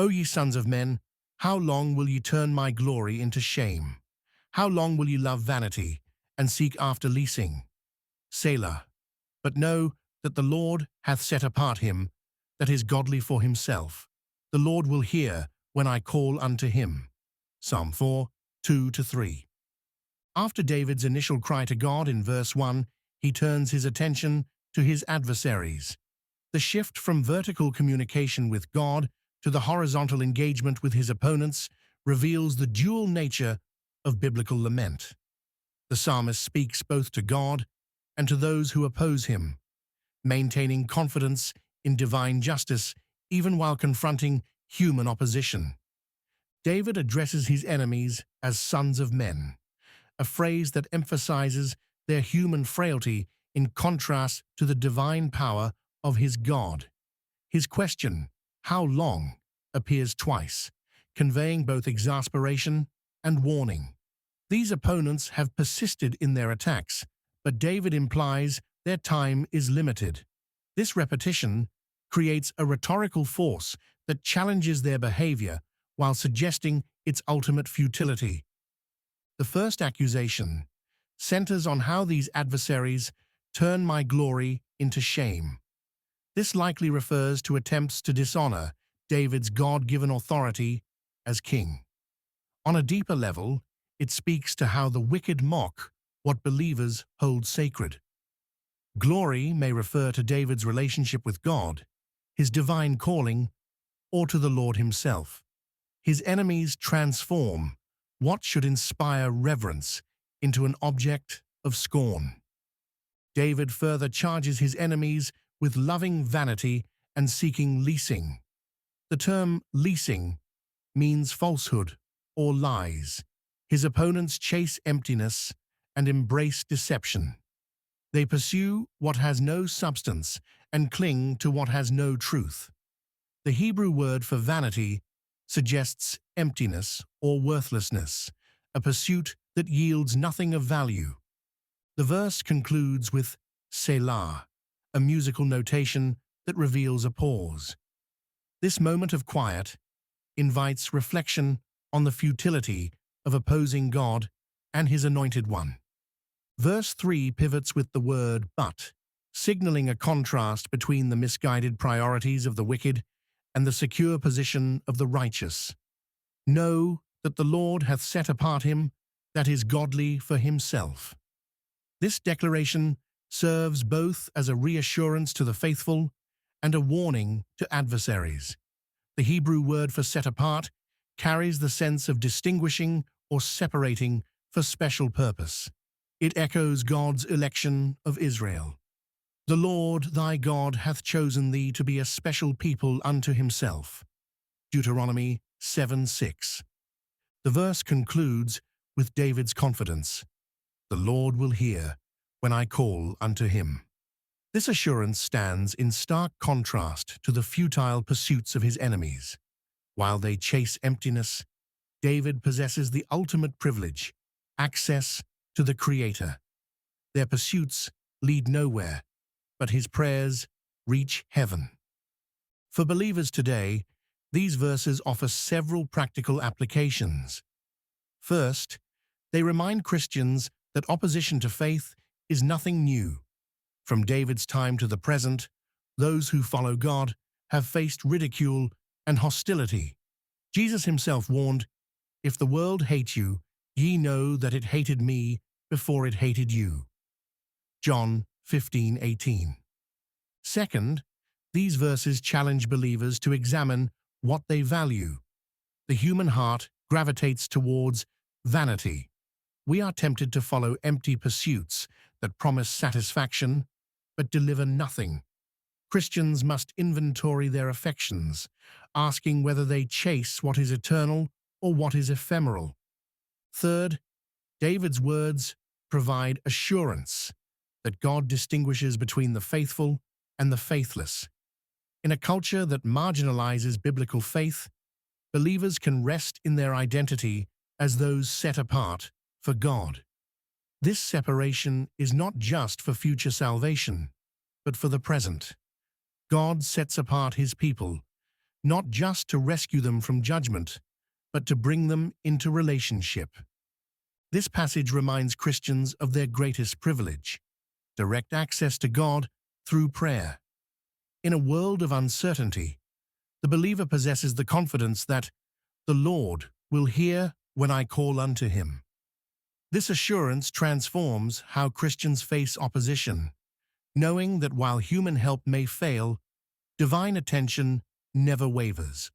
O ye sons of men, how long will ye turn my glory into shame? How long will ye love vanity, and seek after leasing? Selah. But know that the Lord hath set apart him that is godly for himself. The Lord will hear when I call unto him. Psalm 4, 2-3. After David's initial cry to God in verse 1, he turns his attention to his adversaries. The shift from vertical communication with God to the horizontal engagement with his opponents reveals the dual nature of biblical lament. The psalmist speaks both to God and to those who oppose him, maintaining confidence in divine justice even while confronting human opposition. David addresses his enemies as sons of men, a phrase that emphasizes their human frailty in contrast to the divine power of his God. His question, "How long?" appears twice, conveying both exasperation and warning. These opponents have persisted in their attacks, but David implies their time is limited. This repetition creates a rhetorical force that challenges their behavior while suggesting its ultimate futility. The first accusation centers on how these adversaries turn my glory into shame. This likely refers to attempts to dishonor David's God-given authority as king. On a deeper level, it speaks to how the wicked mock what believers hold sacred. Glory may refer to David's relationship with God, his divine calling, or to the Lord himself. His enemies transform what should inspire reverence into an object of scorn. David further charges his enemies with loving vanity and seeking leasing. The term leasing means falsehood or lies. His opponents chase emptiness and embrace deception. They pursue what has no substance and cling to what has no truth. The Hebrew word for vanity suggests emptiness or worthlessness, a pursuit that yields nothing of value. The verse concludes with Selah, a musical notation that reveals a pause. This moment of quiet invites reflection on the futility of opposing God and his anointed one. Verse 3 pivots with the word but, signaling a contrast between the misguided priorities of the wicked and the secure position of the righteous. Know that the Lord hath set apart him that is godly for himself. This declaration serves both as a reassurance to the faithful and a warning to adversaries. The Hebrew word for set apart carries the sense of distinguishing or separating for special purpose. It echoes God's election of Israel. The Lord thy God hath chosen thee to be a special people unto himself. Deuteronomy 7:6. The verse concludes with David's confidence. The Lord will hear when I call unto him. This assurance stands in stark contrast to the futile pursuits of his enemies. While they chase emptiness, David possesses the ultimate privilege, access to the Creator. Their pursuits lead nowhere, but his prayers reach heaven. For believers today, these verses offer several practical applications. First, they remind Christians that opposition to faith is nothing new. From David's time to the present, those who follow God have faced ridicule and hostility. Jesus himself warned, "If the world hate you, ye know that it hated me before it hated you." John 15:18. Second, these verses challenge believers to examine what they value. The human heart gravitates towards vanity. We are tempted to follow empty pursuits that promise satisfaction but deliver nothing. Christians must inventory their affections, asking whether they chase what is eternal or what is ephemeral. Third, David's words provide assurance that God distinguishes between the faithful and the faithless. In a culture that marginalizes biblical faith, believers can rest in their identity as those set apart for God. This separation is not just for future salvation, but for the present. God sets apart his people, not just to rescue them from judgment, but to bring them into relationship. This passage reminds Christians of their greatest privilege: direct access to God through prayer. In a world of uncertainty, the believer possesses the confidence that the Lord will hear when I call unto him. This assurance transforms how Christians face opposition, knowing that while human help may fail, divine attention never wavers.